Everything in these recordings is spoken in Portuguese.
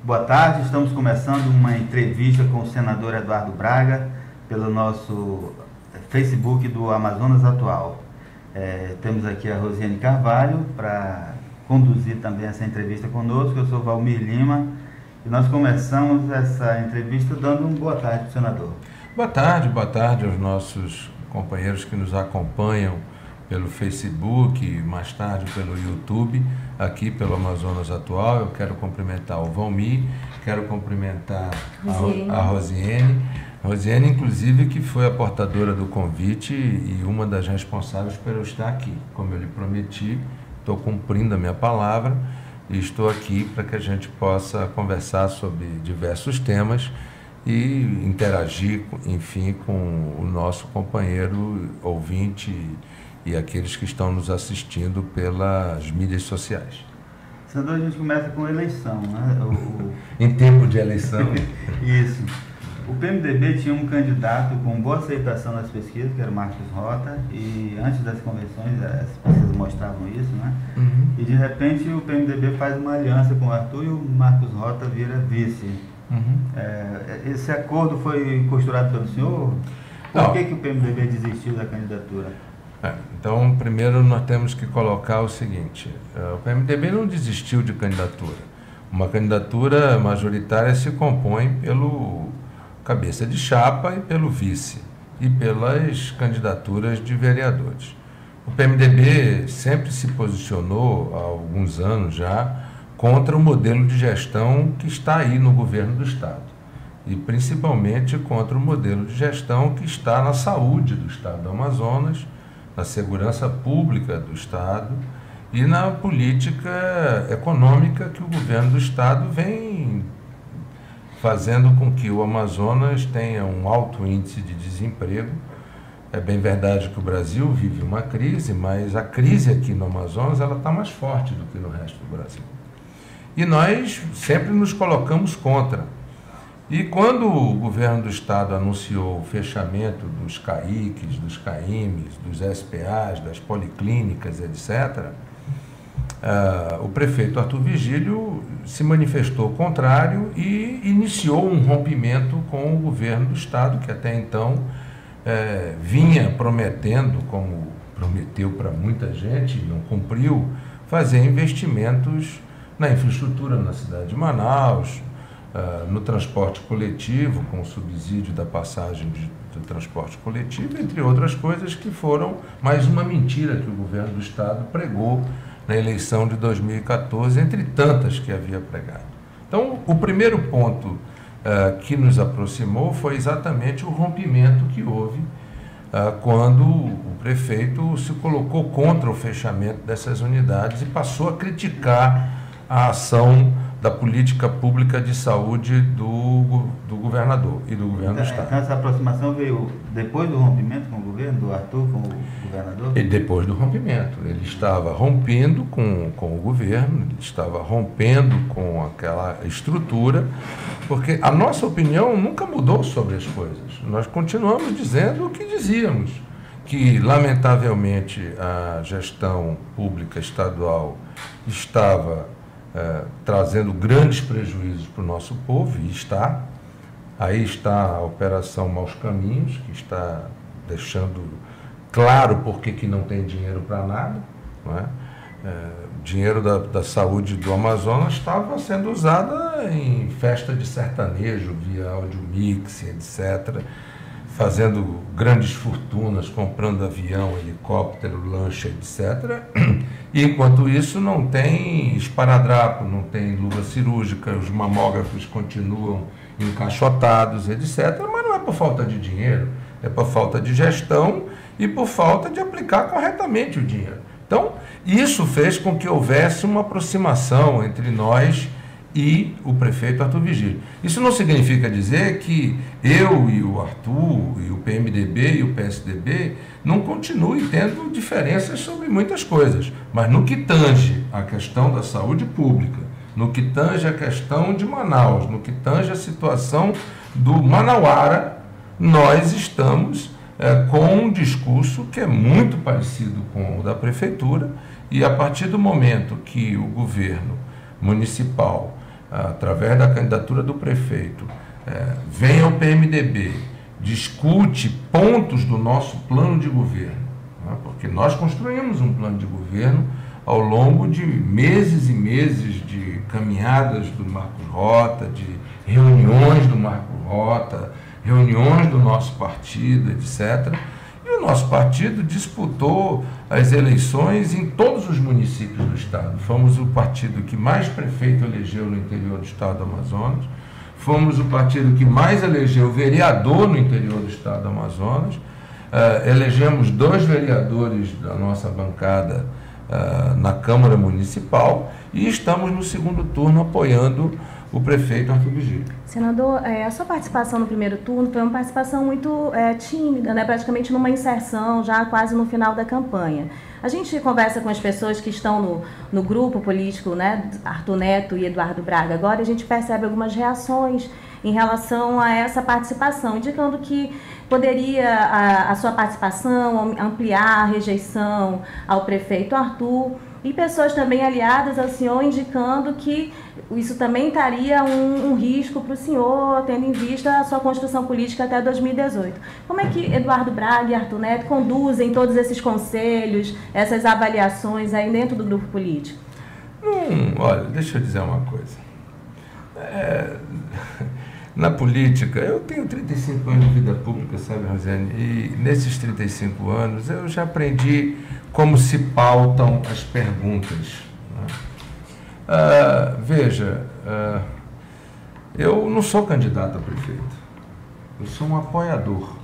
Boa tarde, estamos começando uma entrevista com o senador Eduardo Braga pelo nosso Facebook do Amazonas Atual. Temos aqui a Rosiane Carvalho para conduzir também essa entrevista conosco. Eu sou Valmir Lima e nós começamos essa entrevista dando uma boa tarde para o senador. Boa tarde aos nossos companheiros que nos acompanham pelo Facebook, mais tarde pelo YouTube, aqui pelo Amazonas Atual. Eu quero cumprimentar o Valmir, quero cumprimentar a Rosiane. Rosiane, inclusive, que foi a portadora do convite e uma das responsáveis por eu estar aqui. Como eu lhe prometi, estou cumprindo a minha palavra e estou aqui para que a gente possa conversar sobre diversos temas e interagir, enfim, com o nosso companheiro ouvinte e aqueles que estão nos assistindo pelas mídias sociais. Senador, a gente começa com eleição, né? Em tempo de eleição. Isso. O PMDB tinha um candidato com boa aceitação nas pesquisas, que era o Marcos Rota, e antes das convenções as pesquisas mostravam isso, né? Uhum. E de repente o PMDB faz uma aliança com o Arthur e o Marcos Rota vira vice. Uhum. Esse acordo foi costurado pelo senhor? Por que o PMDB desistiu da candidatura? Então, primeiro nós temos que colocar o seguinte: o PMDB não desistiu de candidatura. Uma candidatura majoritária se compõe pelo cabeça de chapa e pelo vice, e pelas candidaturas de vereadores. O PMDB sempre se posicionou, há alguns anos já, contra o modelo de gestão que está aí no governo do Estado, e principalmente contra o modelo de gestão que está na saúde do Estado do Amazonas, na segurança pública do Estado e na política econômica que o governo do Estado vem fazendo com que o Amazonas tenha um alto índice de desemprego. É bem verdade que o Brasil vive uma crise, mas a crise aqui no Amazonas ela está mais forte do que no resto do Brasil. E nós sempre nos colocamos contra. E quando o governo do Estado anunciou o fechamento dos CAICs, dos CAIMs, dos SPAs, das policlínicas, etc., o prefeito Arthur Vigílio se manifestou contrário e iniciou um rompimento com o governo do Estado, que até então vinha prometendo, como prometeu para muita gente e não cumpriu, fazer investimentos na infraestrutura na cidade de Manaus, no transporte coletivo, com o subsídio da passagem do transporte coletivo, entre outras coisas que foram mais uma mentira que o governo do Estado pregou na eleição de 2014, entre tantas que havia pregado. Então, o primeiro ponto que nos aproximou foi exatamente o rompimento que houve quando o prefeito se colocou contra o fechamento dessas unidades e passou a criticar a ação da política pública de saúde do governador e do governo do Estado. Então essa aproximação veio depois do rompimento com o governo, do Arthur com o governador? E depois do rompimento. Ele estava rompendo com o governo, ele estava rompendo com aquela estrutura, porque a nossa opinião nunca mudou sobre as coisas. Nós continuamos dizendo o que dizíamos, que lamentavelmente a gestão pública estadual estava trazendo grandes prejuízos para o nosso povo, e está. Aí está a Operação Maus Caminhos, que está deixando claro por que não tem dinheiro para nada. Não é? O dinheiro da saúde do Amazonas estava sendo usado em festa de sertanejo, via audiomix, etc., fazendo grandes fortunas, comprando avião, helicóptero, lancha, etc. E, enquanto isso, não tem esparadrapo, não tem luva cirúrgica, os mamógrafos continuam encaixotados, etc. Mas não é por falta de dinheiro, é por falta de gestão e por falta de aplicar corretamente o dinheiro. Então, isso fez com que houvesse uma aproximação entre nós e o prefeito Arthur Vigílio. Isso não significa dizer que eu e o Arthur, e o PMDB e o PSDB não continuem tendo diferenças sobre muitas coisas, mas no que tange a questão da saúde pública, no que tange a questão de Manaus, no que tange a situação do Manauara, nós estamos com um discurso que é muito parecido com o da prefeitura, e a partir do momento que o governo municipal através da candidatura do prefeito, vem ao PMDB, discute pontos do nosso plano de governo, né? Porque nós construímos um plano de governo ao longo de meses e meses de caminhadas do Marcos Rota, de reuniões do Marcos Rota, reuniões do nosso partido, etc. E o nosso partido disputou as eleições em todos os municípios do estado. Fomos o partido que mais prefeito elegeu no interior do estado do Amazonas, fomos o partido que mais elegeu vereador no interior do estado do Amazonas, elegemos 2 vereadores da nossa bancada na Câmara Municipal e estamos no segundo turno apoiando o prefeito Arthur Vigílio. Senador, a sua participação no primeiro turno foi uma participação muito tímida, né? Praticamente numa inserção, já quase no final da campanha. A gente conversa com as pessoas que estão no grupo político, né, Arthur Neto e Eduardo Braga agora, e a gente percebe algumas reações em relação a essa participação, indicando que poderia a sua participação ampliar a rejeição ao prefeito Arthur, e pessoas também aliadas ao senhor indicando que isso também estaria um risco para o senhor, tendo em vista a sua construção política até 2018. Como é que Eduardo Braga e Arthur Neto conduzem todos esses conselhos, essas avaliações aí dentro do grupo político? Olha, deixa eu dizer uma coisa. Na política, eu tenho 35 anos de vida pública, sabe, Rosiane? E nesses 35 anos eu já aprendi como se pautam as perguntas, né? Veja, eu não sou candidato a prefeito, eu sou um apoiador.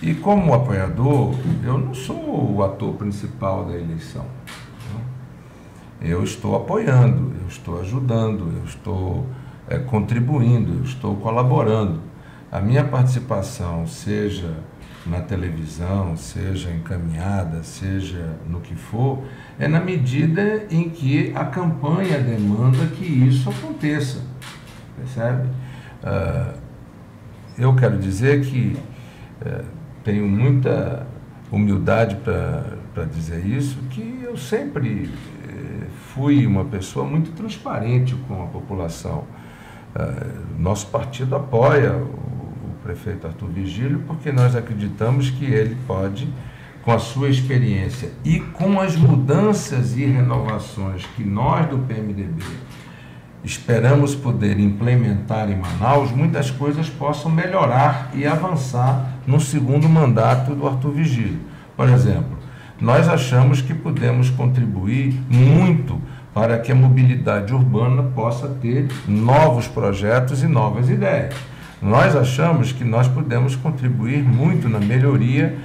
E como apoiador, eu não sou o ator principal da eleição, né? Eu estou apoiando, eu estou ajudando, eu estou contribuindo, eu estou colaborando. A minha participação, seja na televisão, seja encaminhada, seja no que for, é na medida em que a campanha demanda que isso aconteça, percebe? Eu quero dizer que tenho muita humildade para dizer isso, que eu sempre fui uma pessoa muito transparente com a população. Nosso partido apoia o prefeito Arthur Vigílio porque nós acreditamos que ele pode, com a sua experiência e com as mudanças e renovações que nós do PMDB esperamos poder implementar em Manaus, muitas coisas possam melhorar e avançar no segundo mandato do Arthur Vigílio. Por exemplo, nós achamos que podemos contribuir muito para que a mobilidade urbana possa ter novos projetos e novas ideias. Nós achamos que nós podemos contribuir muito na melhoria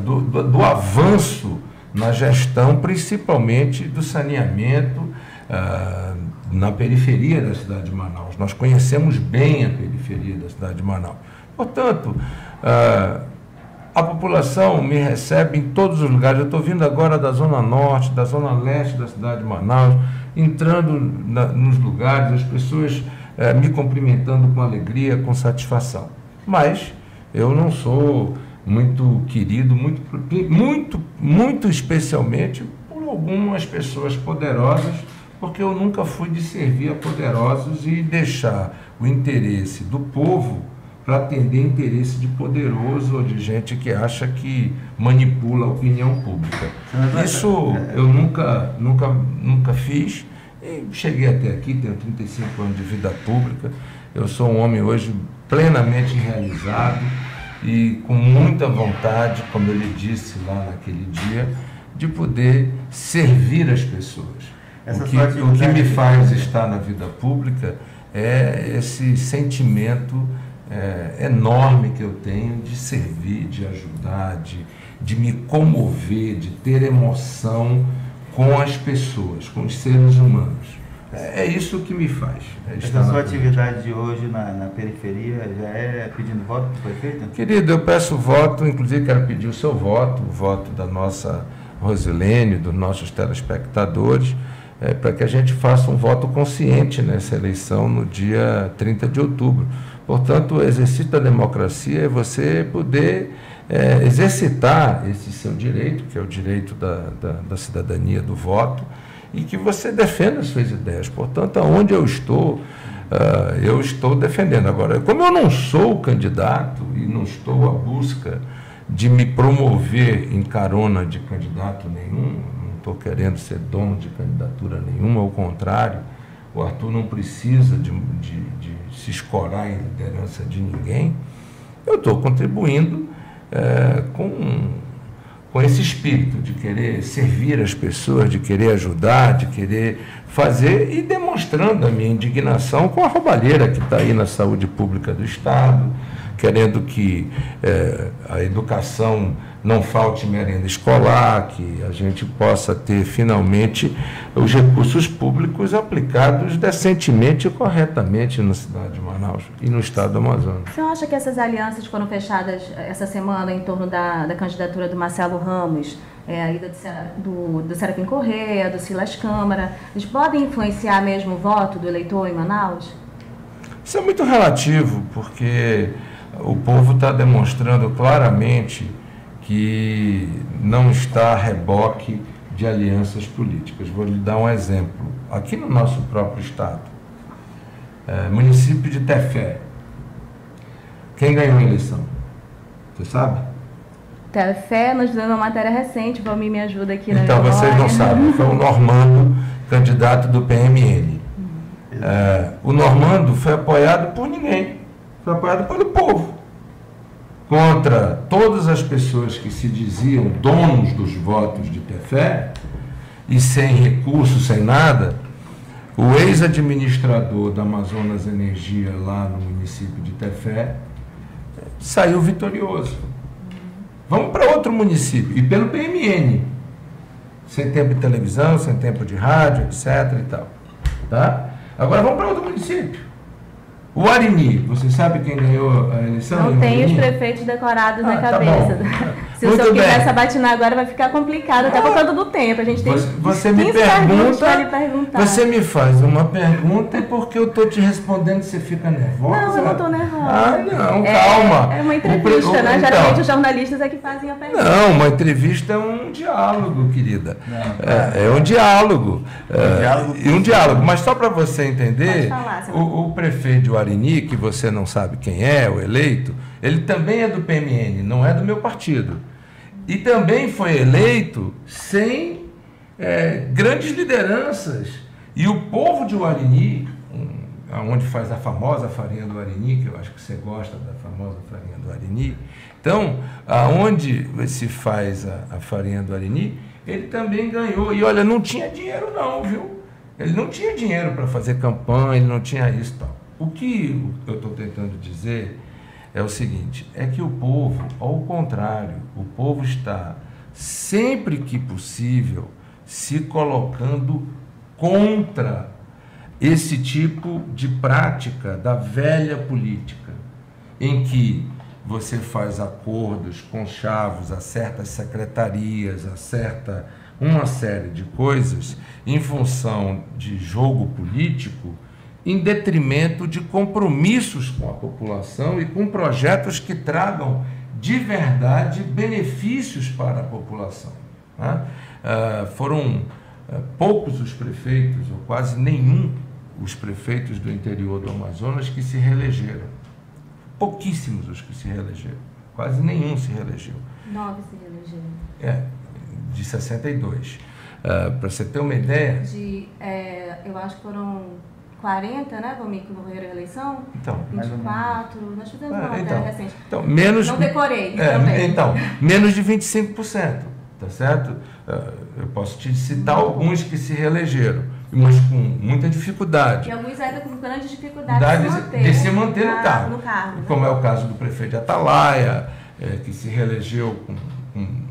do avanço na gestão, principalmente do saneamento na periferia da cidade de Manaus. Nós conhecemos bem a periferia da cidade de Manaus. Portanto, a população me recebe em todos os lugares. Eu estou vindo agora da Zona Norte, da Zona Leste da cidade de Manaus, entrando nos lugares, as pessoas me cumprimentando com alegria, com satisfação. Mas eu não sou muito querido, muito especialmente por algumas pessoas poderosas, porque eu nunca fui de servir a poderosos e deixar o interesse do povo para atender interesse de poderoso ou de gente que acha que manipula a opinião pública. Isso eu nunca fiz e cheguei até aqui, tenho 35 anos de vida pública, eu sou um homem hoje plenamente realizado e com muita vontade, como eu lhe disse lá naquele dia, de poder servir as pessoas. O que me faz estar na vida pública é esse sentimento enorme que eu tenho de servir, de ajudar, de me comover, de ter emoção com as pessoas, com os seres humanos. É isso que me faz. Essa sua atividade de hoje na periferia já é pedindo voto para o prefeito? Querido, eu peço voto, inclusive quero pedir o seu voto, o voto da nossa Rosilene, dos nossos telespectadores, para que a gente faça um voto consciente nessa eleição no dia 30 de outubro. Portanto, o exercício da democracia é você poder exercitar esse seu direito, que é o direito da cidadania, do voto, e que você defenda as suas ideias. Portanto, aonde eu estou defendendo. Agora, como eu não sou candidato e não estou à busca de me promover em carona de candidato nenhum, não estou querendo ser dono de candidatura nenhuma, ao contrário, o Arthur não precisa de se escorar em liderança de ninguém. Eu estou contribuindo com esse espírito de querer servir as pessoas, de querer ajudar, de querer fazer e demonstrando a minha indignação com a roubalheira que está aí na saúde pública do Estado, querendo que a educação não falte merenda escolar, que a gente possa ter finalmente os recursos públicos aplicados decentemente e corretamente na cidade de Manaus e no estado do Amazonas. Você acha que essas alianças foram fechadas essa semana em torno da candidatura do Marcelo Ramos, a ida do Serafim Correia, do Silas Câmara, eles podem influenciar mesmo o voto do eleitor em Manaus? Isso é muito relativo, porque o povo está demonstrando claramente que não está a reboque de alianças políticas. Vou lhe dar um exemplo. Aqui no nosso próprio estado, município de Tefé, quem ganhou a eleição? Você sabe? Tefé, nós fizemos uma matéria recente, o Valmir me ajuda aqui na Então, vocês não sabem, foi o Normando, candidato do PMN. O Normando foi apoiado por ninguém, foi apoiado pelo povo. Contra todas as pessoas que se diziam donos dos votos de Tefé, e sem recursos, sem nada, o ex-administrador da Amazonas Energia, lá no município de Tefé, saiu vitorioso. Vamos para outro município, e pelo PMN, sem tempo de televisão, sem tempo de rádio, etc. e tal. Tá? Agora vamos para outro município. O Arini, você sabe quem ganhou a eleição? Não tem os prefeitos decorados na cabeça. Tá Se o senhor quiser sabatinar agora, vai ficar complicado, até por conta do tempo. A gente tem você me pergunta, você me faz uma pergunta e porque eu estou te respondendo, você fica nervosa? Não, eu não estou nervosa. Ah, não, calma. É uma entrevista, né? Geralmente os jornalistas é que fazem a pergunta. Não, uma entrevista é um diálogo, querida. É um diálogo. Um diálogo. Mas só para você entender, o prefeito de Arini, que você não sabe quem é, o eleito, ele também é do PMN, não é do meu partido. E também foi eleito sem grandes lideranças. E o povo de Arini, onde faz a famosa farinha do Arini, que eu acho que você gosta da famosa farinha do Arini, então, aonde se faz a farinha do Arini, ele também ganhou. E olha, não tinha dinheiro não, viu? Ele não tinha dinheiro para fazer campanha, ele não tinha isso e tal. O que eu estou tentando dizer é o seguinte, é que o povo, ao contrário, o povo está, sempre que possível, se colocando contra esse tipo de prática da velha política, em que você faz acordos com chavos, acerta secretarias, acerta uma série de coisas em função de jogo político, em detrimento de compromissos com a população e com projetos que tragam de verdade benefícios para a população. Né? Foram poucos os prefeitos, ou quase nenhum, os prefeitos do interior do Amazonas que se reelegeram. Pouquíssimos os que se reelegeram. Quase nenhum se reelegeu. 9 se reelegeram. De 62. Para você ter uma ideia... eu acho que foram 40, né, Valmir, que morreram a eleição? Então, 24, nós fizemos uma matéria recente. Então, menos... Não decorei também. Então, menos de 25%, tá certo? Eu posso te citar alguns que se reelegeram, mas com muita dificuldade. E alguns ainda com grande dificuldade de se manter no cargo. Né? Como é o caso do prefeito de Atalaia, que se reelegeu com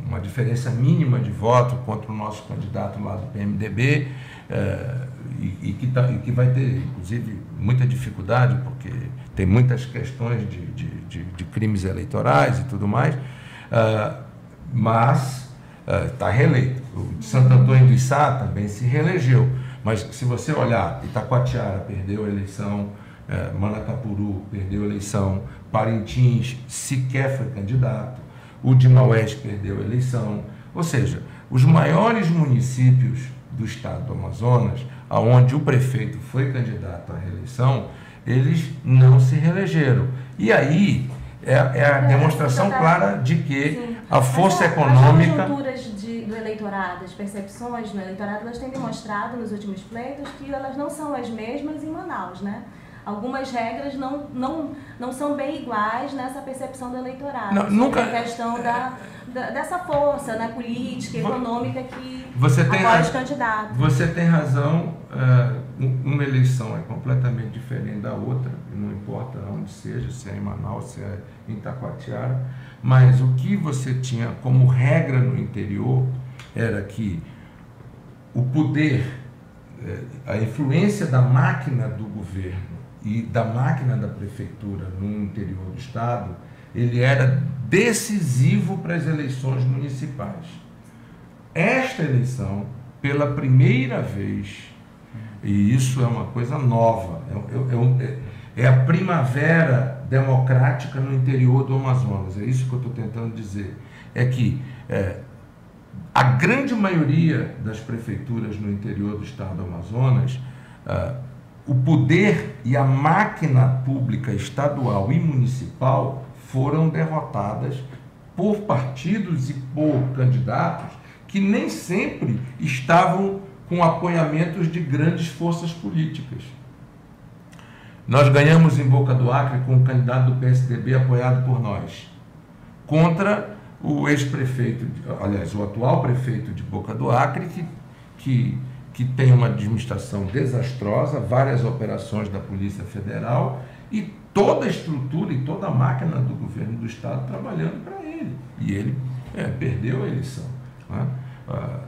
uma diferença mínima de voto contra o nosso candidato lá do PMDB, e que vai ter, inclusive, muita dificuldade, porque tem muitas questões de crimes eleitorais e tudo mais, mas está reeleito. O de Santo Antônio do Içá também se reelegeu, mas se você olhar, Itacoatiara perdeu a eleição, Manacapuru perdeu a eleição, Parintins sequer foi candidato, o de Maués perdeu a eleição, ou seja, os maiores municípios do estado do Amazonas, onde o prefeito foi candidato à reeleição, eles não se reelegeram. E aí é a demonstração clara de que sim, a força econômica... As conjunturas do eleitorado, as percepções no eleitorado, elas têm demonstrado nos últimos pleitos que elas não são as mesmas em Manaus, né? Algumas regras não são bem iguais nessa percepção do eleitorado. Não, nunca... A questão dessa força, né, política, econômica que apoia os candidatos. Você tem razão, uma eleição é completamente diferente da outra, não importa onde seja, se é em Manaus, se é em Itacoatiara, mas o que você tinha como regra no interior era que o poder, a influência da máquina do governo e da máquina da prefeitura no interior do estado, ele era decisivo para as eleições municipais. Esta eleição, pela primeira vez, e isso é uma coisa nova, é a primavera democrática no interior do Amazonas, é isso que eu estou tentando dizer, é que a grande maioria das prefeituras no interior do estado do Amazonas, o poder e a máquina pública estadual e municipal foram derrotadas por partidos e por candidatos que nem sempre estavam com apoiamentos de grandes forças políticas. Nós ganhamos em Boca do Acre com um candidato do PSDB apoiado por nós, contra o ex-prefeito, aliás, o atual prefeito de Boca do Acre, que tem uma administração desastrosa, várias operações da Polícia Federal e toda a estrutura e toda a máquina do governo do estado trabalhando para ele. E ele perdeu a eleição, né?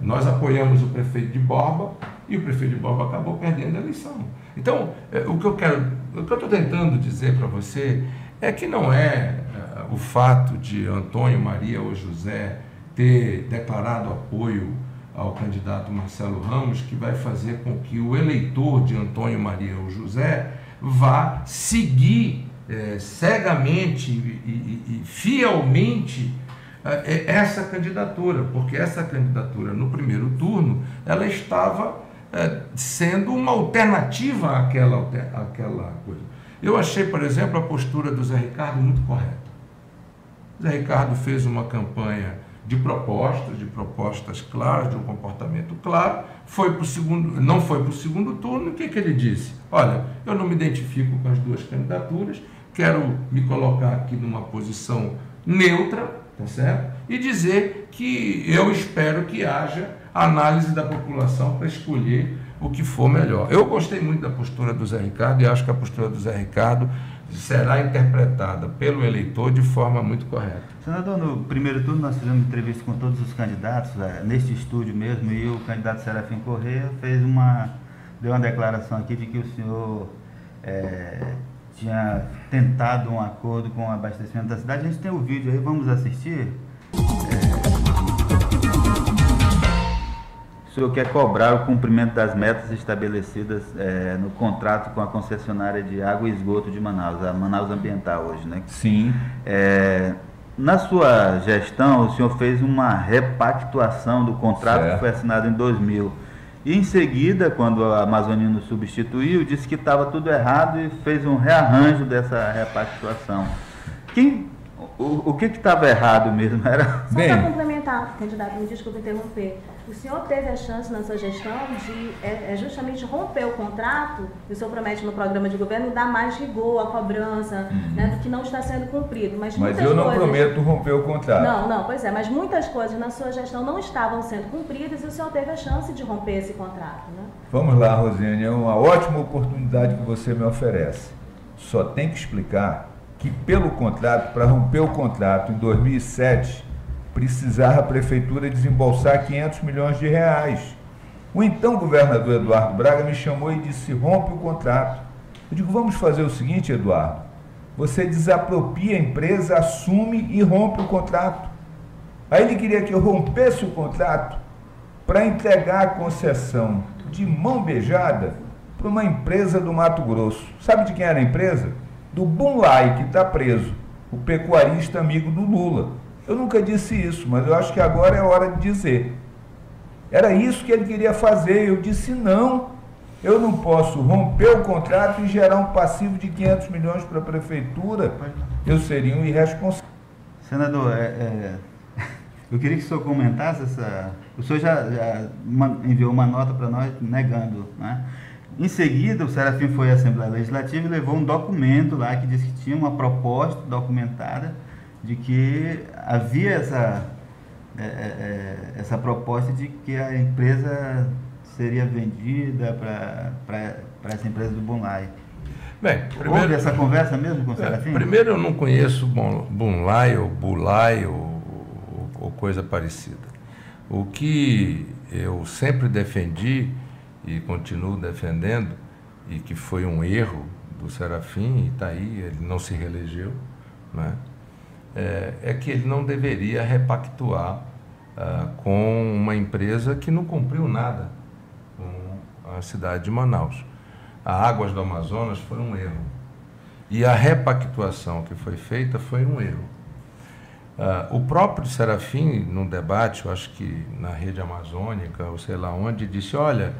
Nós apoiamos o prefeito de Borba e o prefeito de Borba acabou perdendo a eleição. Então, o que eu estou tentando dizer para você é que não é o fato de Antônio Maria ou José ter declarado apoio ao candidato Marcelo Ramos que vai fazer com que o eleitor de Antônio Maria ou José vá seguir cegamente e fielmente essa candidatura, porque essa candidatura no primeiro turno ela estava sendo uma alternativa àquela coisa. Eu achei, por exemplo, a postura do Zé Ricardo muito correta. O Zé Ricardo fez uma campanha de propostas claras, de um comportamento claro, não foi para o segundo turno. O que ele disse? Olha, eu não me identifico com as duas candidaturas, quero me colocar aqui numa posição neutra, tá certo? E dizer que eu espero que haja análise da população para escolher o que for melhor. Eu gostei muito da postura do Zé Ricardo e acho que a postura do Zé Ricardo será interpretada pelo eleitor de forma muito correta. Senador, no primeiro turno nós fizemos entrevista com todos os candidatos, neste estúdio mesmo, e o candidato Serafim Correia deu uma declaração aqui de que o senhor tinha tentado um acordo com o abastecimento da cidade. A gente tem o vídeo aí, vamos assistir. O senhor quer cobrar o cumprimento das metas estabelecidas no contrato com a concessionária de água e esgoto de Manaus, a Manaus Ambiental hoje, né? Sim. Na sua gestão, o senhor fez uma repactuação do contrato certo. Que foi assinado em 2000. E em seguida, quando a Amazonino substituiu, disse que estava tudo errado e fez um rearranjo dessa repactuação. O que estava errado mesmo? Era... Só para complementar, candidato, me desculpe interromper. O senhor teve a chance na sua gestão de justamente romper o contrato, que o senhor promete no programa de governo, dar mais rigor à cobrança, né, do que não está sendo cumprido. Mas eu não prometo romper o contrato. Não, pois é, mas muitas coisas na sua gestão não estavam sendo cumpridas e o senhor teve a chance de romper esse contrato, né? Vamos lá, Rosiane, é uma ótima oportunidade que você me oferece. Só tem que explicar que pelo contrato, para romper o contrato em 2007, precisava a prefeitura desembolsar 500 milhões de reais. O então governador Eduardo Braga me chamou e disse: rompe o contrato. Eu digo: vamos fazer o seguinte, Eduardo, você desapropria a empresa, assume e rompe o contrato. Aí ele queria que eu rompesse o contrato para entregar a concessão de mão beijada para uma empresa do Mato Grosso. Sabe de quem era a empresa? Do Bunlai, que está preso, o pecuarista amigo do Lula. Eu nunca disse isso, mas eu acho que agora é hora de dizer. Era isso que ele queria fazer. Eu disse, não, eu não posso romper o contrato e gerar um passivo de 500 milhões para a prefeitura. Eu seria um irresponsável. Senador, eu queria que o senhor comentasse O senhor já enviou uma nota para nós negando, né? Em seguida, o Serafim foi à Assembleia Legislativa e levou um documento lá que disse que tinha uma proposta documentada de que havia essa proposta de que a empresa seria vendida para essa empresa do Bunlai. Bem, houve essa conversa mesmo com o Serafim? Primeiro, eu não conheço Bunlai ou Bulai ou coisa parecida. O que eu sempre defendi e continuo defendendo, e que foi um erro do Serafim, e está aí, ele não se reelegeu, né? É que ele não deveria repactuar com uma empresa que não cumpriu nada com a cidade de Manaus. A Águas do Amazonas foi um erro. E a repactuação que foi feita foi um erro. O próprio Serafim, num debate, eu acho que na Rede Amazônica, ou sei lá onde, disse, olha,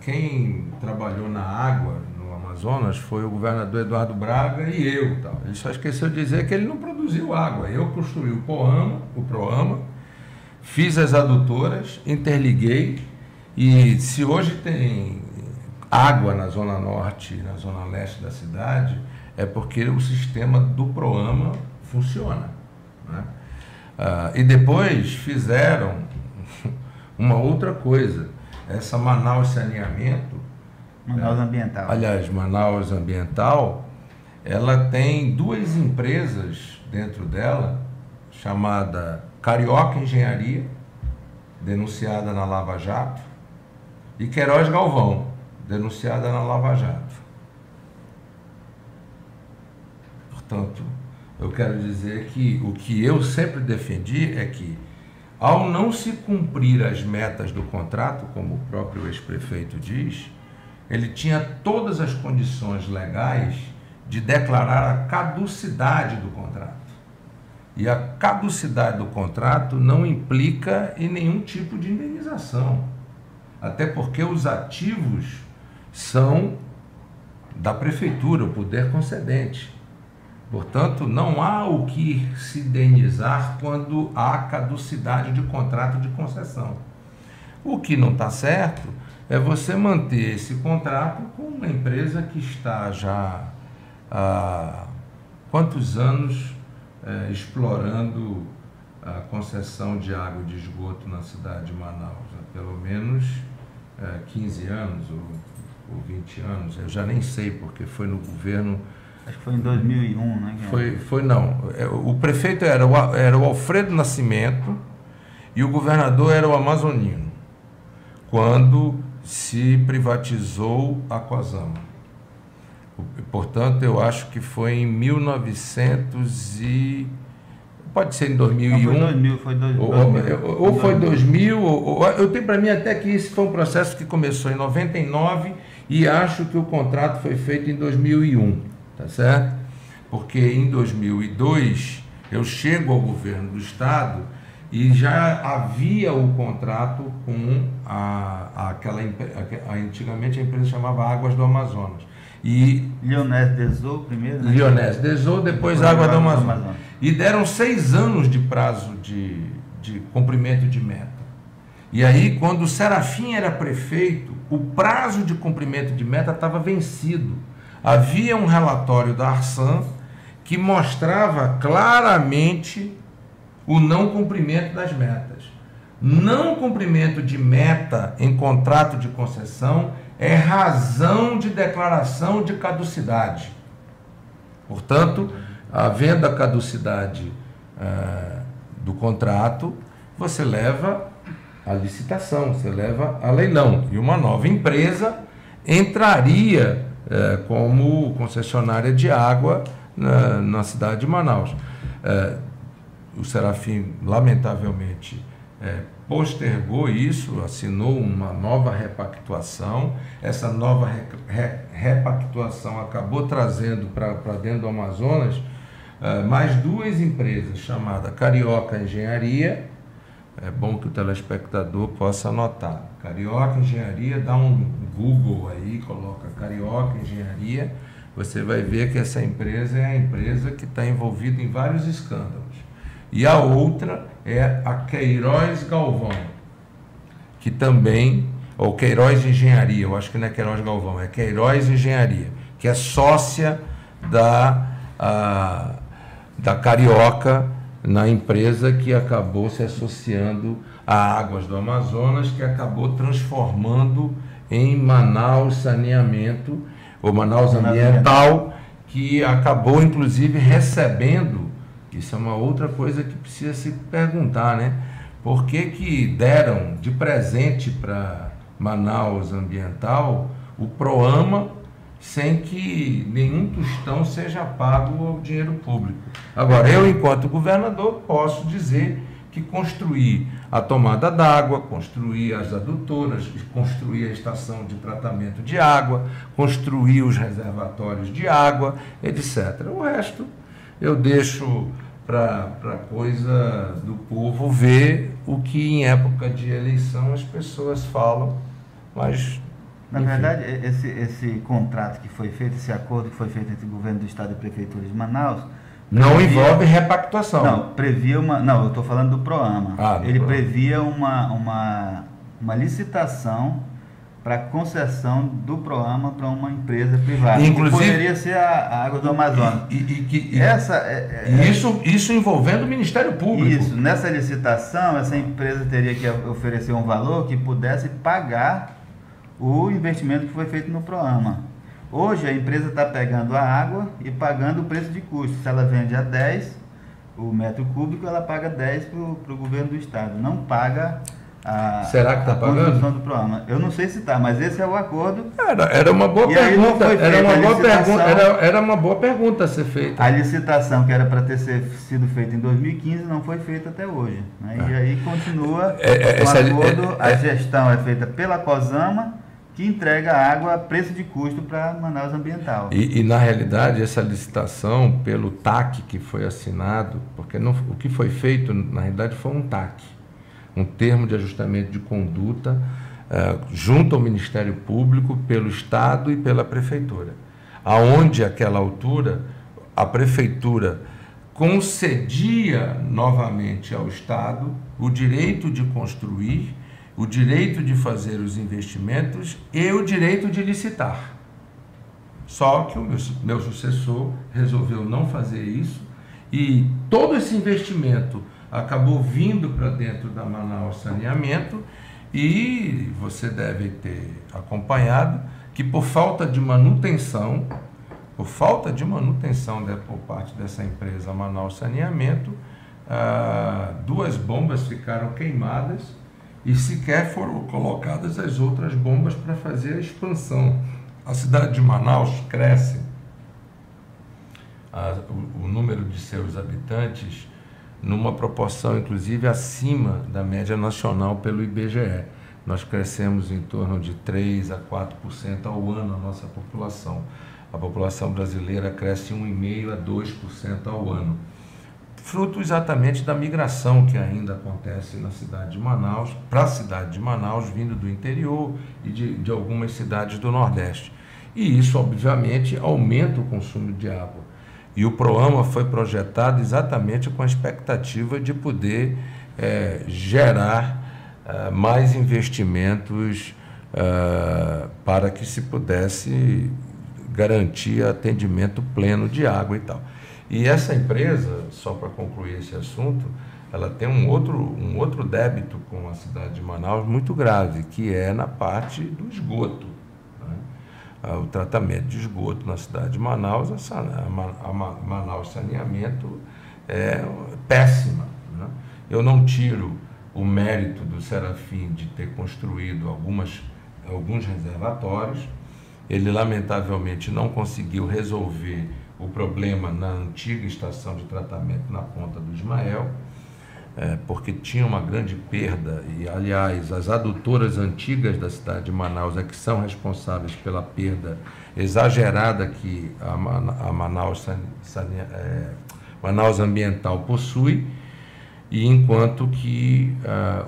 quem trabalhou na água no Amazonas foi o governador Eduardo Braga e eu. Tal. Ele só esqueceu de dizer que ele não produziu água. Eu construí o Proama, fiz as adutoras, interliguei, e se hoje tem água na zona norte e na zona leste da cidade, é porque o sistema do Proama funciona, né? E depois fizeram uma outra coisa, essa Manaus Saneamento, Manaus Ambiental. Aliás, Manaus Ambiental, ela tem duas empresas dentro dela, chamada Carioca Engenharia, denunciada na Lava Jato, e Queiroz Galvão, denunciada na Lava Jato. Portanto, eu quero dizer que o que eu sempre defendi é que, ao não se cumprir as metas do contrato, como o próprio ex-prefeito diz, ele tinha todas as condições legais de declarar a caducidade do contrato. E a caducidade do contrato não implica em nenhum tipo de indenização, até porque os ativos são da prefeitura, o poder concedente. Portanto, não há o que se indenizar quando há caducidade de contrato de concessão. O que não está certo é você manter esse contrato com uma empresa que está já há quantos anos explorando a concessão de água e de esgoto na cidade de Manaus. Há pelo menos 15 anos ou 20 anos, eu já nem sei, porque foi no governo... Acho que foi em 2001, né? Foi não. O prefeito era o Alfredo Nascimento e o governador era o Amazonino, quando se privatizou a Coasama. Portanto, eu acho que foi em 1900 e... Pode ser em 2001. Não, foi 2000. Ou foi 2000, eu tenho para mim até que esse foi um processo que começou em 99 e acho que o contrato foi feito em 2001. Tá certo? Porque em 2002 eu chego ao governo do estado e já havia o contrato com antigamente a empresa chamava Águas do Amazonas. E Leonés Desou primeiro, né? Leonés Desou, depois Água do Amazonas. E deram 6 anos de prazo de cumprimento de meta. E aí, quando o Serafim era prefeito, o prazo de cumprimento de meta estava vencido. Havia um relatório da Arsan que mostrava claramente o não cumprimento das metas. Não cumprimento de meta em contrato de concessão é razão de declaração de caducidade. Portanto, havendo a caducidade do contrato, você leva a licitação, você leva a leilão. E uma nova empresa entraria como concessionária de água na cidade de Manaus. O Serafim, lamentavelmente, postergou isso, assinou uma nova repactuação. Essa nova repactuação acabou trazendo para dentro do Amazonas mais 2 empresas, chamada Carioca Engenharia, é bom que o telespectador possa anotar. Carioca Engenharia, dá um Google aí, coloca Carioca Engenharia, você vai ver que essa empresa é a empresa que está envolvida em vários escândalos. E a outra é a Queiroz Galvão, que também, ou Queiroz Engenharia, eu acho que não é Queiroz Galvão, é Queiroz Engenharia, que é sócia da Carioca, na empresa que acabou se associando a Águas do Amazonas, que acabou transformando em Manaus Saneamento, ou Manaus Ambiental, que acabou inclusive recebendo, isso é uma outra coisa que precisa se perguntar, né? Por que deram de presente para Manaus Ambiental o PROAMA, sem que nenhum tostão seja pago ao dinheiro público? Agora, eu, enquanto governador, posso dizer que construir a tomada d'água, construir as adutoras, construir a estação de tratamento de água, construir os reservatórios de água, etc. O resto eu deixo para a coisa do povo ver o que em época de eleição as pessoas falam, mas... Na verdade, esse contrato que foi feito, esse acordo que foi feito entre o governo do estado e a prefeitura de Manaus... Não envolve repactuação. Não, previa uma... Não, eu estou falando do PROAMA. Ele previa uma licitação para concessão do PROAMA para uma empresa privada. Inclusive, que poderia ser a Água do Amazonas. Isso envolvendo o Ministério Público. Isso. Nessa licitação, essa empresa teria que oferecer um valor que pudesse pagar o investimento que foi feito no PROAMA. Hoje a empresa está pegando a água e pagando o preço de custo. Se ela vende a 10 o metro cúbico, ela paga 10 para o governo do estado. Não paga Será que está pagando? Construção do programa. Eu não sei se está, mas esse é o acordo. Era uma boa pergunta. Era uma boa pergunta a ser feita. A licitação que era para ter sido feita em 2015 não foi feita até hoje. Né? E aí continua o acordo. A gestão é feita pela COSAMA, que entrega água a preço de custo para Manaus Ambiental. E na realidade, essa licitação, pelo TAC que foi assinado, porque o que foi feito, na realidade, foi um TAC, um termo de ajustamento de conduta, junto ao Ministério Público, pelo Estado e pela Prefeitura, aonde, àquela altura, a Prefeitura concedia novamente ao Estado o direito de construir, o direito de fazer os investimentos e o direito de licitar. Só que o meu sucessor resolveu não fazer isso e todo esse investimento acabou vindo para dentro da Manaus Saneamento e você deve ter acompanhado que por falta de manutenção por parte dessa empresa Manaus Saneamento, 2 bombas ficaram queimadas e sequer foram colocadas as outras bombas para fazer a expansão. A cidade de Manaus cresce, o número de seus habitantes, numa proporção, inclusive, acima da média nacional pelo IBGE. Nós crescemos em torno de 3% a 4% ao ano a nossa população. A população brasileira cresce 1,5% a 2% ao ano. Fruto exatamente da migração que ainda acontece na cidade de Manaus, para a cidade de Manaus, vindo do interior e de algumas cidades do Nordeste. E isso, obviamente, aumenta o consumo de água. E o PROAMA foi projetado exatamente com a expectativa de poder gerar mais investimentos para que se pudesse garantir atendimento pleno de água e tal. E essa empresa, só para concluir esse assunto, ela tem um outro débito com a cidade de Manaus muito grave, que é na parte do esgoto. O tratamento de esgoto na cidade de Manaus, a Manaus Saneamento é péssima. Né? Eu não tiro o mérito do Serafim de ter construído alguns reservatórios. Ele, lamentavelmente, não conseguiu resolver o problema na antiga estação de tratamento na Ponta do Ismael, porque tinha uma grande perda, e aliás as adutoras antigas da cidade de Manaus é que são responsáveis pela perda exagerada que a Manaus Ambiental possui, e enquanto que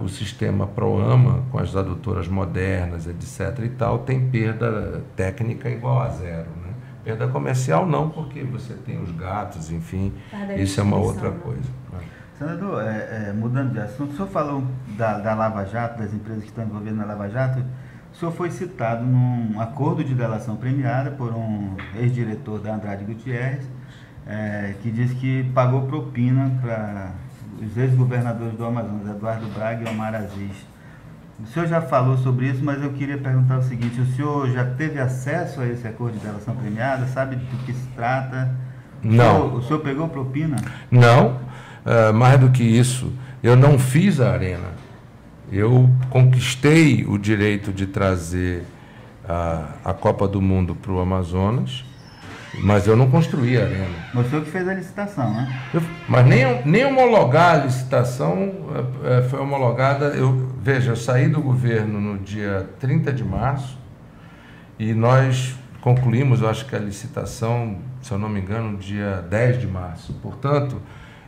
o sistema PROAMA, com as adutoras modernas, etc. e tal, tem perda técnica igual a zero, né? Perda comercial não, porque você tem os gatos, enfim, isso é uma outra coisa. Né? Senador, mudando de assunto, o senhor falou da Lava Jato, das empresas que estão envolvidas na Lava Jato. O senhor foi citado num acordo de delação premiada por um ex-diretor da Andrade Gutierrez, que disse que pagou propina para os ex-governadores do Amazonas, Eduardo Braga e Omar Aziz. O senhor já falou sobre isso, mas eu queria perguntar o seguinte: o senhor já teve acesso a esse acordo de delação premiada? Sabe do que se trata? Não. O senhor pegou propina? Não. Mais do que isso, eu não fiz a arena. Eu conquistei o direito de trazer a Copa do Mundo para o Amazonas, mas eu não construí a arena. O senhor que fez a licitação, né? Mas nem homologar a licitação foi homologada. Veja, eu saí do governo no dia 30 de março e nós concluímos, eu acho que a licitação, se eu não me engano, no dia 10 de março. Portanto,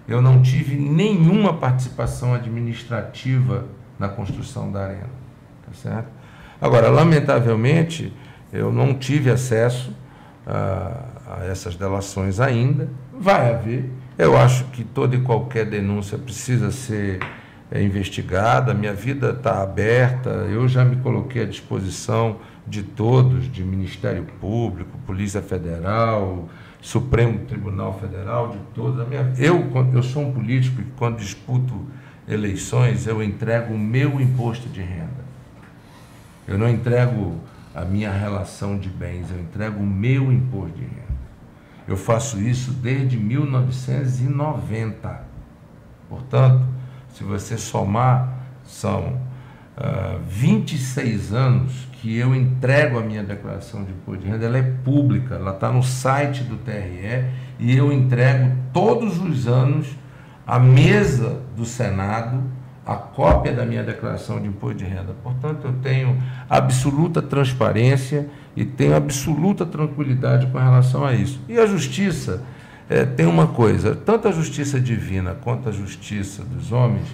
eu não tive nenhuma participação administrativa na construção da arena, tá certo? Agora, lamentavelmente, eu não tive acesso a essas delações ainda. Vai haver. Eu acho que toda e qualquer denúncia precisa ser investigada. Minha vida está aberta. Eu já me coloquei à disposição de todos, de Ministério Público, Polícia Federal, Supremo Tribunal Federal, de todos. Eu sou um político que, quando disputo eleições, eu entrego o meu imposto de renda. Eu não entrego a minha relação de bens, eu entrego o meu imposto de renda. Eu faço isso desde 1990. Portanto, se você somar, são 26 anos que eu entrego a minha declaração de imposto de renda. Ela é pública, ela está no site do TRE e eu entrego todos os anos à mesa do Senado a cópia da minha declaração de imposto de renda. Portanto, eu tenho absoluta transparência e tenho absoluta tranquilidade com relação a isso. E a justiça tem uma coisa: tanto a justiça divina quanto a justiça dos homens,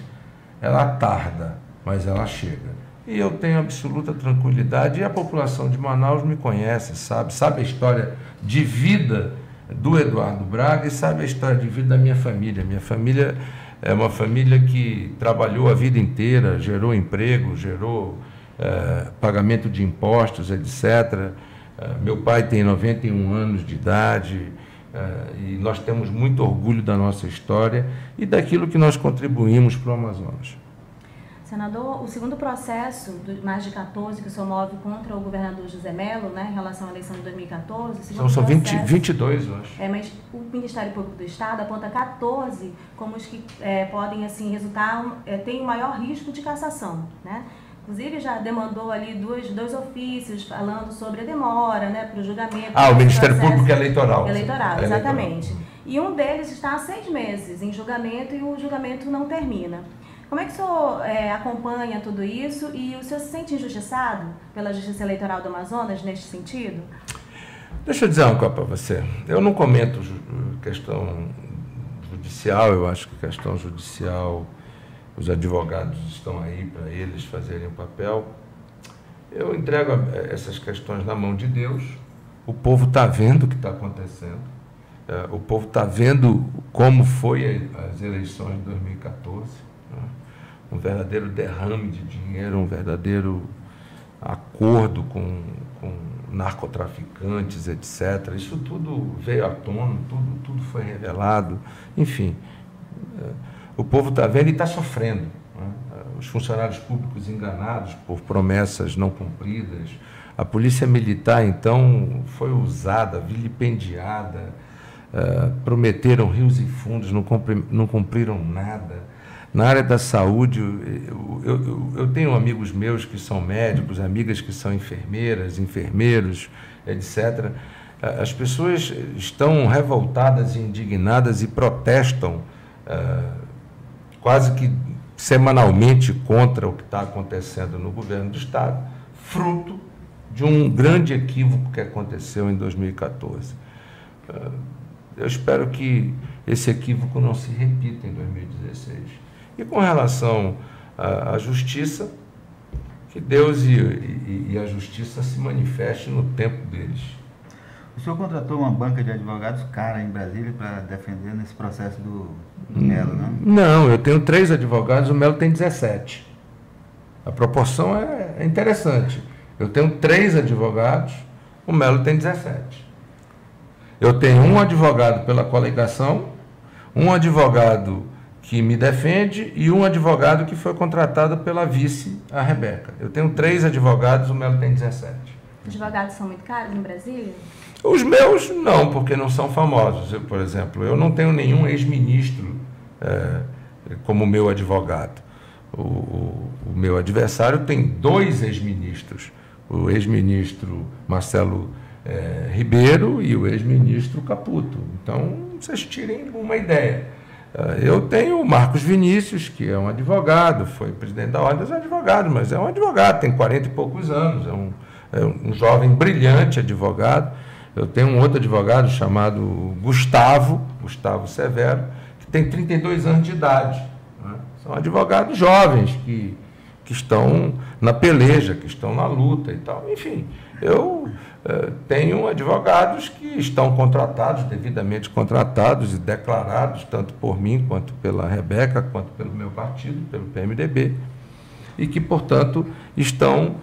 ela tarda, mas ela chega. E eu tenho absoluta tranquilidade, e a população de Manaus me conhece, sabe a história de vida do Eduardo Braga e sabe a história de vida da minha família. Minha família é uma família que trabalhou a vida inteira, gerou emprego, gerou pagamento de impostos, etc. Meu pai tem 91 anos de idade, e nós temos muito orgulho da nossa história e daquilo que nós contribuímos para o Amazonas. Senador, o segundo processo, mais de 14, que o senhor move contra o governador José Melo, né, em relação à eleição de 2014... São 22, eu acho. Mas o Ministério Público do Estado aponta 14 como os que podem, assim, resultar, tem o maior risco de cassação, né? Inclusive, já demandou ali dois ofícios falando sobre a demora, né, para o julgamento. O Ministério Público Eleitoral. Eleitoral, exatamente. E um deles está há 6 meses em julgamento e o julgamento não termina. Como é que o senhor acompanha tudo isso e o senhor se sente injustiçado pela Justiça Eleitoral do Amazonas neste sentido? Deixa eu dizer uma coisa para você. Eu não comento questão judicial, eu acho que questão judicial, os advogados estão aí para eles fazerem o papel. Eu entrego essas questões na mão de Deus. O povo está vendo o que está acontecendo. O povo está vendo como foi as eleições de 2014. Um verdadeiro derrame de dinheiro, um verdadeiro acordo com narcotraficantes, etc. Isso tudo veio à tona, tudo foi revelado. Enfim, o povo está vendo e está sofrendo, né? Os funcionários públicos enganados por promessas não cumpridas. A polícia militar, então, foi usada, vilipendiada, prometeram rios e fundos, não cumpriram nada. Na área da saúde, eu tenho amigos meus que são médicos, amigas que são enfermeiras, enfermeiros, etc. As pessoas estão revoltadas e indignadas e protestam quase que semanalmente contra o que está acontecendo no governo do Estado, fruto de um grande equívoco que aconteceu em 2014. Eu espero que esse equívoco não se repita em 2016. E com relação à justiça, que Deus e a justiça se manifestem no tempo deles. O senhor contratou uma banca de advogados cara em Brasília para defender nesse processo do Melo, não? Não, eu tenho 3 advogados, o Melo tem 17. A proporção é interessante. Eu tenho 3 advogados, o Melo tem 17. Eu tenho um advogado pela coligação, um advogado que me defende e um advogado que foi contratado pela vice, a Rebeca. Eu tenho 3 advogados, o Melo tem 17. Advogados são muito caros em Brasília? Os meus não, porque não são famosos. Eu, por exemplo, eu não tenho nenhum ex-ministro como meu advogado. O meu adversário tem 2 ex-ministros. O ex-ministro Marcelo Ribeiro e o ex-ministro Caputo. Então, vocês tirem uma ideia. Eu tenho o Marcos Vinícius, que é um advogado, foi presidente da Ordem dos Advogados, mas é um advogado, tem 40 e poucos anos, é um jovem brilhante advogado. Eu tenho um outro advogado chamado Gustavo Severo, que tem 32 anos de idade. Né? São advogados jovens que estão na peleja, que estão na luta e tal. Enfim, eu tenho advogados que estão contratados, devidamente contratados e declarados, tanto por mim, quanto pela Rebeca, quanto pelo meu partido, pelo PMDB, e que, portanto, estão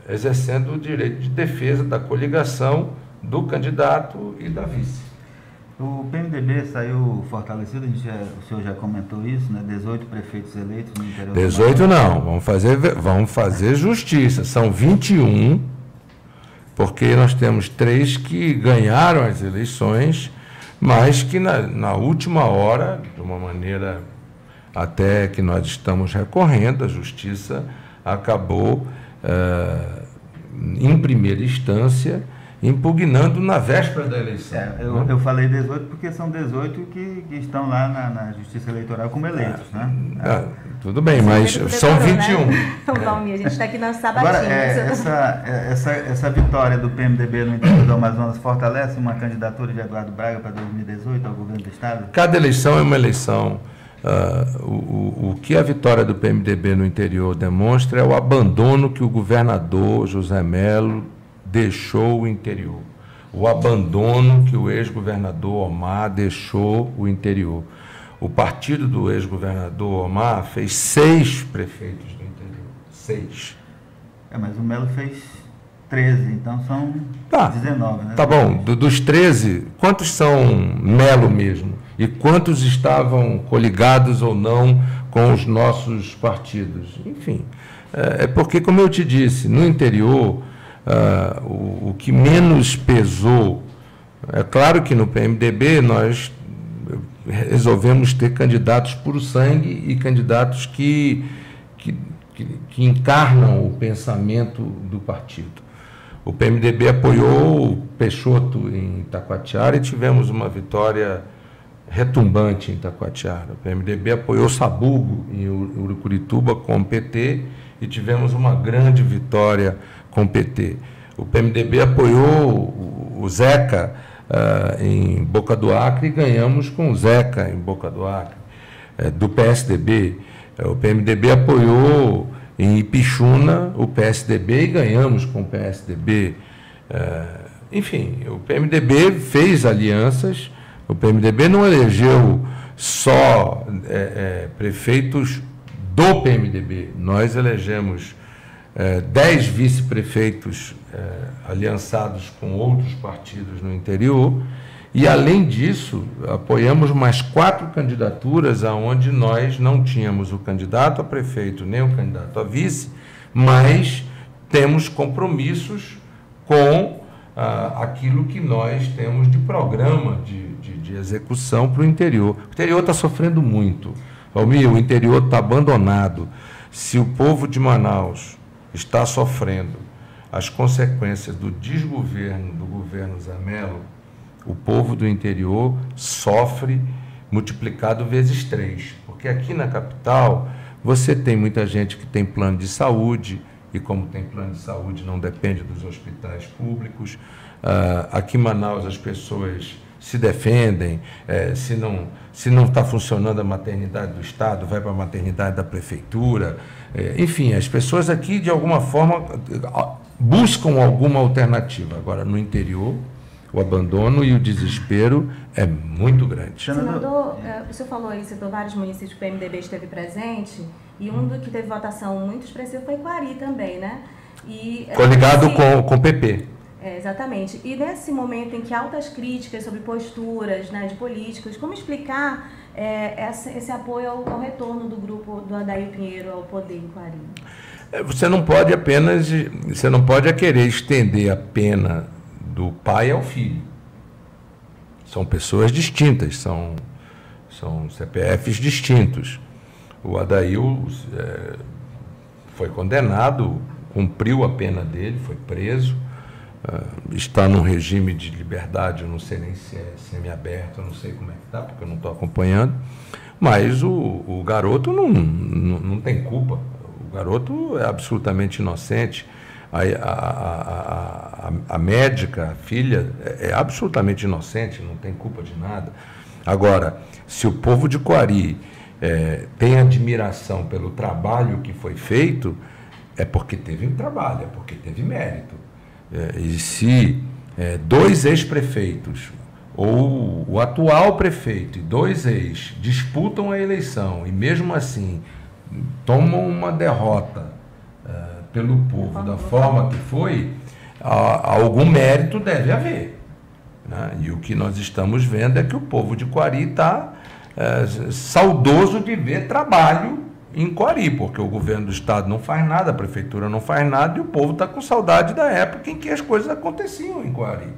exercendo o direito de defesa da coligação do candidato e da vice. O PMDB saiu fortalecido, o senhor já comentou isso, né? 18 prefeitos eleitos no interior 18 não, vamos fazer justiça, são 21, porque nós temos 3 que ganharam as eleições, mas que na última hora, de uma maneira até que nós estamos recorrendo, a justiça acabou, em primeira instância, impugnando na véspera da eleição. Eu falei 18 porque são 18 que estão lá na Justiça Eleitoral como eleitos, né? Tudo bem, mas são 21. Né? Valmir, a gente está aqui na sabatina. Agora, essa vitória do PMDB no interior do Amazonas fortalece uma candidatura de Eduardo Braga para 2018 ao governo do Estado? Cada eleição é uma eleição. O que a vitória do PMDB no interior demonstra é o abandono que o governador José Melo deixou o interior, o abandono que o ex-governador Omar deixou o interior. O partido do ex-governador Omar fez 6 prefeitos do interior, 6. Mas o Melo fez 13, então são 19, né? Tá bom, dos 13, quantos são Melo mesmo? E quantos estavam coligados ou não com os nossos partidos? Enfim, é porque, como eu te disse, no interior, o que menos pesou, é claro que no PMDB nós resolvemos ter candidatos puro sangue e candidatos que encarnam o pensamento do partido. O PMDB apoiou o Peixoto em Itacoatiara e tivemos uma vitória retumbante em Itacoatiara. O PMDB apoiou Sabugo em Urucurituba com o PT e tivemos uma grande vitória com o PT. O PMDB apoiou o Zeca em Boca do Acre e ganhamos com o Zeca em Boca do Acre. Do PSDB, o PMDB apoiou em Ipixuna o PSDB e ganhamos com o PSDB. Enfim, o PMDB fez alianças, o PMDB não elegeu só prefeitos do PMDB, nós elegemos 10 vice-prefeitos aliançados com outros partidos no interior e, além disso, apoiamos mais 4 candidaturas onde nós não tínhamos o candidato a prefeito nem o candidato a vice, mas temos compromissos com aquilo que nós temos de programa de execução para o interior. O interior está sofrendo muito. Valmir, o interior está abandonado. Se o povo de Manaus está sofrendo as consequências do desgoverno do governo Zé Melo, o povo do interior sofre multiplicado vezes 3, porque aqui na capital você tem muita gente que tem plano de saúde e, como tem plano de saúde, não depende dos hospitais públicos. Aqui em Manaus as pessoas se defendem, se não está funcionando a maternidade do Estado, vai para a maternidade da Prefeitura. Enfim, as pessoas aqui, de alguma forma, buscam alguma alternativa. Agora, no interior, o abandono e o desespero é muito grande. Senador, o senhor falou aí, citou vários municípios que o PMDB esteve presente, e um do que teve votação muito expressiva foi Quari também, né? Coligado com o PP. Exatamente. E nesse momento em que altas críticas sobre posturas, né, de políticos, como explicar esse apoio ao retorno do grupo do Adair Pinheiro ao poder em Quari? Você não pode querer estender a pena do pai ao filho. São pessoas distintas, são CPFs distintos. O Adail foi condenado, cumpriu a pena dele, foi preso, está num regime de liberdade, eu não sei nem se é semiaberto, eu não sei como é que está, porque eu não estou acompanhando, mas o garoto não tem culpa, o garoto é absolutamente inocente. A médica, a filha, é absolutamente inocente, não tem culpa de nada. Agora, se o povo de Quari tem admiração pelo trabalho que foi feito, é porque teve trabalho, é porque teve mérito. E se dois ex-prefeitos, ou o atual prefeito e dois ex, disputam a eleição e mesmo assim tomam uma derrota pelo povo da forma que foi, algum mérito deve haver, né? E o que nós estamos vendo é que o povo de Quari está saudoso de ver trabalho em Quari, porque o governo do estado não faz nada, a prefeitura não faz nada, e o povo está com saudade da época em que as coisas aconteciam em Quari.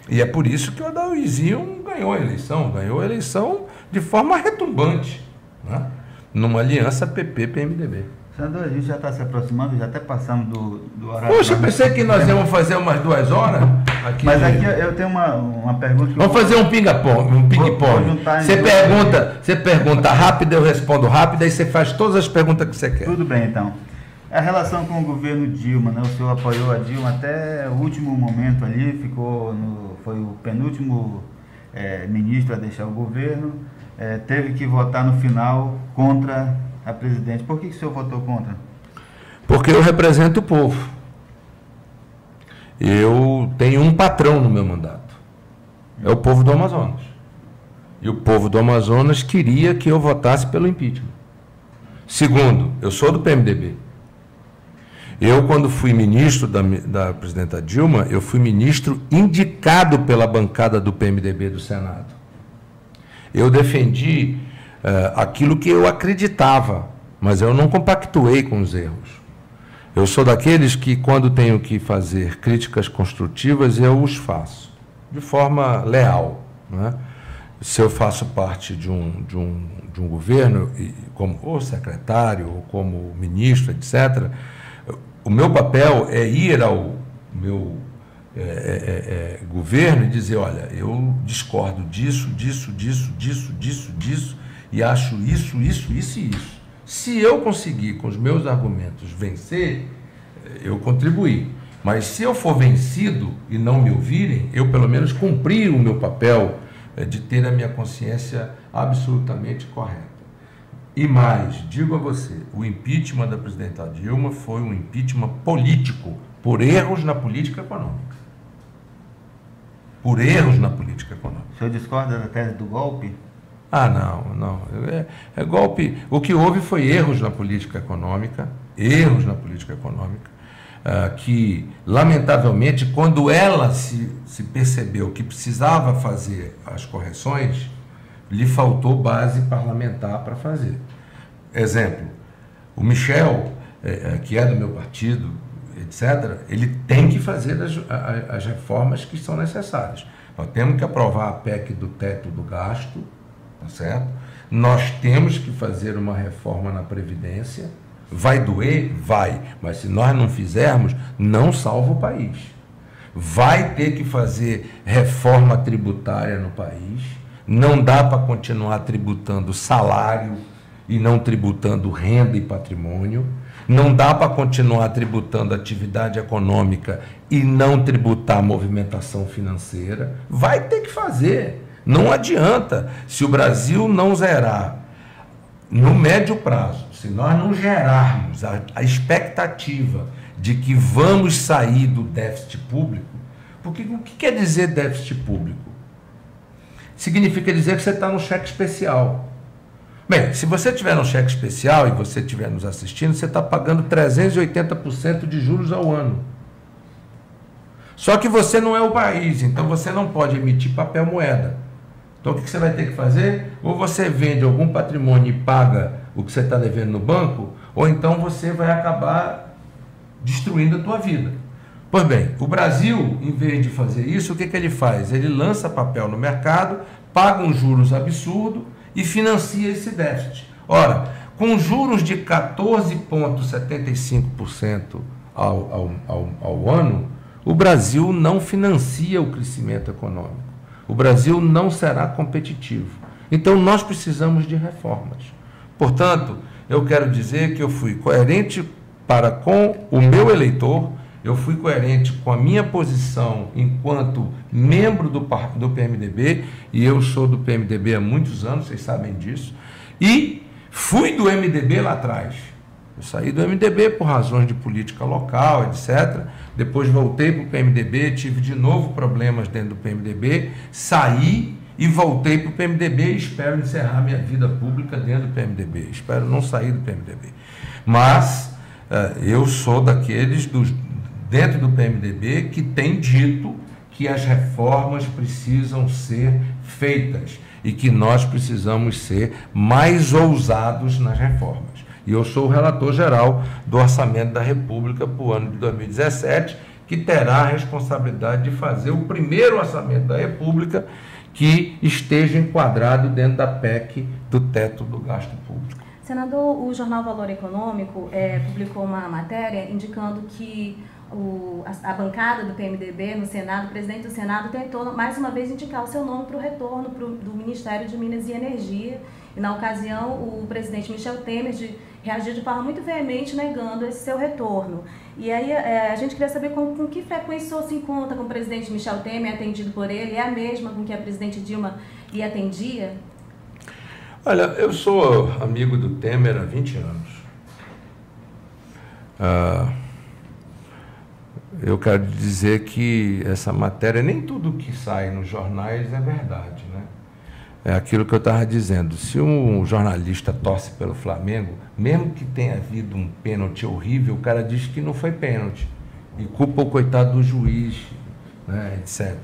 E é por isso que o Adauizinho ganhou a eleição de forma retumbante, né? Numa aliança PP-PMDB. Senador, a gente já está se aproximando, já até passamos do horário. Poxa, eu pensei que nós íamos fazer umas 2 horas. Aqui. Mas aqui eu tenho uma pergunta. Vamos fazer um ping-pong. Você pergunta rápido, eu respondo rápido, aí você faz todas as perguntas que você quer. Tudo bem, então. A relação com o governo Dilma, né? O senhor apoiou a Dilma até o último momento ali, foi o penúltimo ministro a deixar o governo, teve que votar no final contra a presidente. Por que o senhor votou contra? Porque eu represento o povo. Eu tenho um patrão no meu mandato. É o povo do Amazonas. E o povo do Amazonas queria que eu votasse pelo impeachment. Segundo, eu sou do PMDB. Eu, quando fui ministro da presidenta Dilma, eu fui ministro indicado pela bancada do PMDB do Senado. Eu defendi aquilo que eu acreditava, mas eu não compactuei com os erros. Eu sou daqueles que, quando tenho que fazer críticas construtivas, eu os faço, de forma leal, né? Se eu faço parte de um governo, como ou secretário, ou como ministro, etc., o meu papel é ir ao meu governo e dizer, olha, eu discordo disso, e acho isso e isso. Se eu conseguir, com os meus argumentos, vencer, eu contribuí. Mas se eu for vencido e não me ouvirem, eu pelo menos cumpri o meu papel de ter a minha consciência absolutamente correta. E mais, digo a você, o impeachment da presidenta Dilma foi um impeachment político, por erros na política econômica. Por erros na política econômica. O senhor discorda da tese do golpe? Ah, não. É golpe. O que houve foi erros na política econômica, que, lamentavelmente, quando ela se percebeu que precisava fazer as correções, lhe faltou base parlamentar para fazer. Exemplo, o Michel, que é do meu partido, etc., ele tem que fazer as reformas que são necessárias. Nós temos que aprovar a PEC do teto do gasto, tá certo? Nós temos que fazer uma reforma na Previdência. Vai doer? Vai. Mas se nós não fizermos, não salva o país. Vai ter que fazer reforma tributária no país. Não dá para continuar tributando salário e não tributando renda e patrimônio. Não dá para continuar tributando atividade econômica e não tributar movimentação financeira. Vai ter que fazer. Não adianta, se o Brasil não zerar no médio prazo, se nós não gerarmos a expectativa de que vamos sair do déficit público, porque o que quer dizer déficit público? Significa dizer que você está no cheque especial. Bem, se você estiver no cheque especial e você estiver nos assistindo, você está pagando 380% de juros ao ano. Só que você não é o país, então você não pode emitir papel moeda. Então o que você vai ter que fazer? Ou você vende algum patrimônio e paga o que você está devendo no banco, ou então você vai acabar destruindo a tua vida. Pois bem, o Brasil, em vez de fazer isso, o que ele faz? Ele lança papel no mercado, paga uns juros absurdos e financia esse déficit. Ora, com juros de 14,75% ao ano, o Brasil não financia o crescimento econômico. O Brasil não será competitivo. Então, nós precisamos de reformas. Portanto, eu quero dizer que eu fui coerente para com o meu eleitor, eu fui coerente com a minha posição enquanto membro do PMDB, e eu sou do PMDB há muitos anos, vocês sabem disso, e fui do MDB lá atrás. Eu saí do MDB por razões de política local, etc. Depois voltei para o PMDB, tive de novo problemas dentro do PMDB, saí e voltei para o PMDB e espero encerrar minha vida pública dentro do PMDB. Espero não sair do PMDB. Mas eu sou daqueles dentro do PMDB que tem dito que as reformas precisam ser feitas e que nós precisamos ser mais ousados nas reformas. E eu sou o relator geral do Orçamento da República para o ano de 2017, que terá a responsabilidade de fazer o primeiro Orçamento da República que esteja enquadrado dentro da PEC do teto do gasto público. Senador, o jornal Valor Econômico publicou uma matéria indicando que a bancada do PMDB no Senado, o presidente do Senado, tentou mais uma vez indicar o seu nome para o retorno do Ministério de Minas e Energia. E na ocasião, o presidente Michel Temer reagiu de forma muito veemente negando esse seu retorno. E aí a gente queria saber com que frequência o senhor se encontra com o presidente Michel Temer, atendido por ele? É a mesma com que a presidente Dilma lhe atendia? Olha, eu sou amigo do Temer há 20 anos. Eu quero dizer que essa matéria, nem tudo que sai nos jornais é verdade, né? É aquilo que eu estava dizendo. Se um jornalista torce pelo Flamengo, mesmo que tenha havido um pênalti horrível, o cara diz que não foi pênalti e culpa o coitado do juiz, né, etc.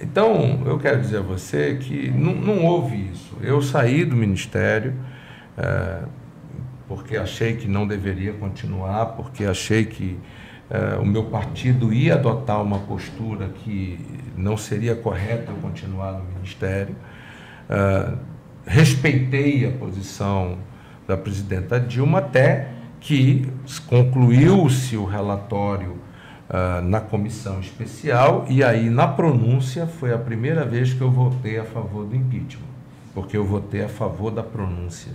Então, eu quero dizer a você que não houve isso. Eu saí do Ministério porque achei que não deveria continuar, porque achei que o meu partido ia adotar uma postura que não seria correta eu continuar no Ministério. Respeitei a posição da presidenta Dilma até que concluiu-se o relatório na comissão especial, e aí na pronúncia foi a primeira vez que eu votei a favor do impeachment, porque eu votei a favor da pronúncia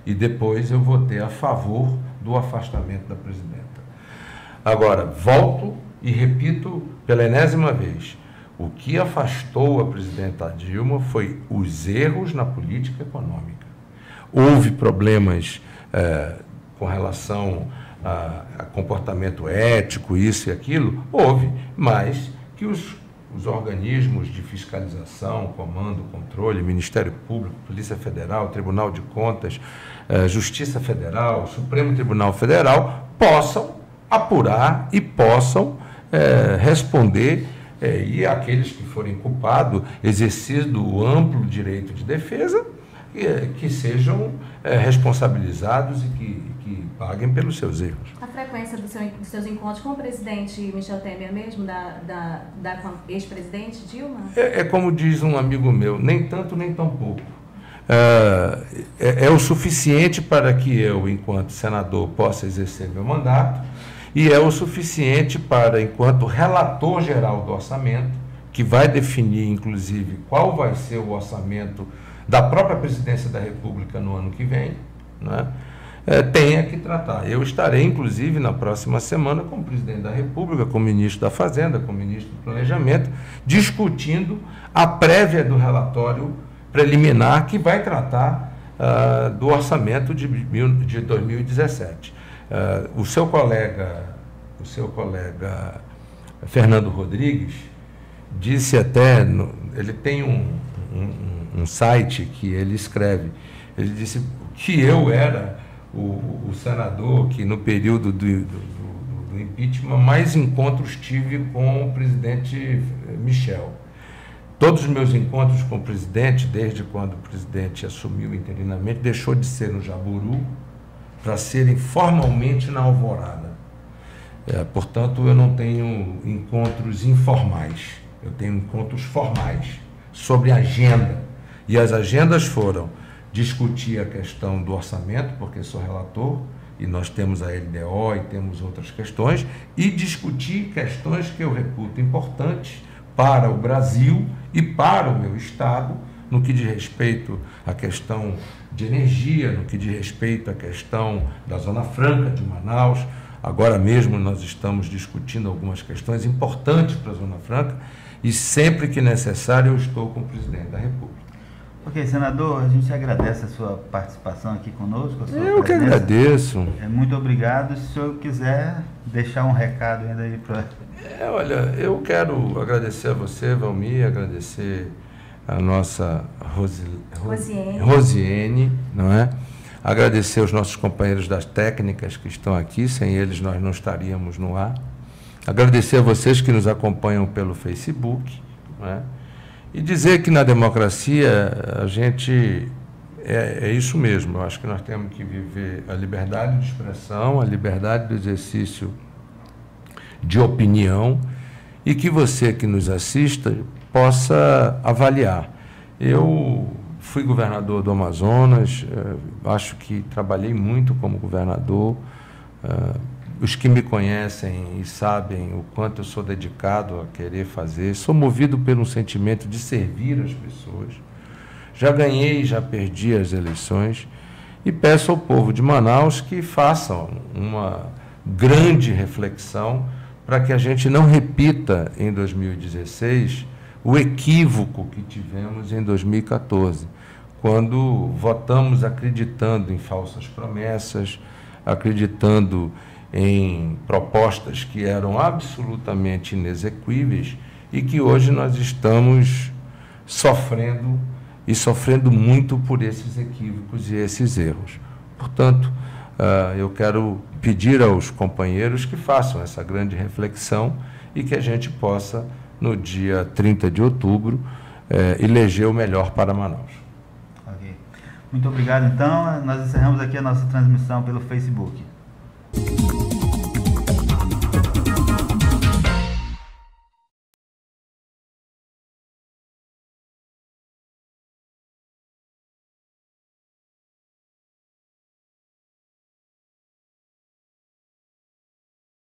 e depois eu votei a favor do afastamento da presidenta. Agora, volto e repito pela enésima vez, o que afastou a presidenta Dilma foi os erros na política econômica. Houve problemas com relação a comportamento ético, isso e aquilo, houve, mas que os organismos de fiscalização, comando, controle, Ministério Público, Polícia Federal, Tribunal de Contas, Justiça Federal, Supremo Tribunal Federal, possam apurar e possam responder, e aqueles que forem culpados, exercendo o amplo direito de defesa, que sejam responsabilizados e que paguem pelos seus erros. A frequência dos seus encontros com o presidente Michel Temer mesmo, da ex-presidente Dilma? É como diz um amigo meu, nem tanto nem tão pouco. É o suficiente para que eu, enquanto senador, possa exercer meu mandato, e é o suficiente para, enquanto relator geral do orçamento, que vai definir, inclusive, qual vai ser o orçamento da própria presidência da República no ano que vem, né? tenha que tratar. Eu estarei, inclusive, na próxima semana com o presidente da República, com o ministro da Fazenda, com o ministro do Planejamento, discutindo a prévia do relatório preliminar que vai tratar do orçamento de 2017. O seu colega Fernando Rodrigues disse até, ele tem um site que ele escreve, ele disse que eu era o senador que no período do impeachment mais encontros tive com o presidente Michel. Todos os meus encontros com o presidente, desde quando o presidente assumiu interinamente, deixou de ser no Jaburu para serem formalmente na Alvorada. Portanto, eu não tenho encontros informais, eu tenho encontros formais sobre agenda. E as agendas foram discutir a questão do orçamento, porque sou relator, e nós temos a LDO e temos outras questões, e discutir questões que eu reputo importantes para o Brasil e para o meu Estado, no que diz respeito à questão de energia, no que diz respeito à questão da Zona Franca de Manaus. Agora mesmo nós estamos discutindo algumas questões importantes para a Zona Franca e sempre que necessário eu estou com o presidente da República. Ok, senador, a gente agradece a sua participação aqui conosco. Eu que agradeço. Muito obrigado. Se o senhor quiser deixar um recado ainda aí para... Olha, eu quero agradecer a você, Valmir, agradecer a nossa Rosiane, não é? Agradecer aos nossos companheiros das técnicas que estão aqui, sem eles nós não estaríamos no ar. Agradecer a vocês que nos acompanham pelo Facebook, não é? E dizer que na democracia a gente é isso mesmo. Eu acho que nós temos que viver a liberdade de expressão, a liberdade do exercício de opinião e que você que nos assista possa avaliar. Eu fui governador do Amazonas, acho que trabalhei muito como governador. Os que me conhecem e sabem o quanto eu sou dedicado a querer fazer, sou movido por um sentimento de servir as pessoas. Já ganhei, já perdi as eleições e peço ao povo de Manaus que façam uma grande reflexão para que a gente não repita em 2016 o equívoco que tivemos em 2014, quando votamos acreditando em falsas promessas, acreditando em propostas que eram absolutamente inexequíveis e que hoje nós estamos sofrendo muito por esses equívocos e esses erros. Portanto, eu quero pedir aos companheiros que façam essa grande reflexão e que a gente possa, no dia 30 de outubro, eleger o melhor para Manaus. Ok. Muito obrigado, então. Nós encerramos aqui a nossa transmissão pelo Facebook.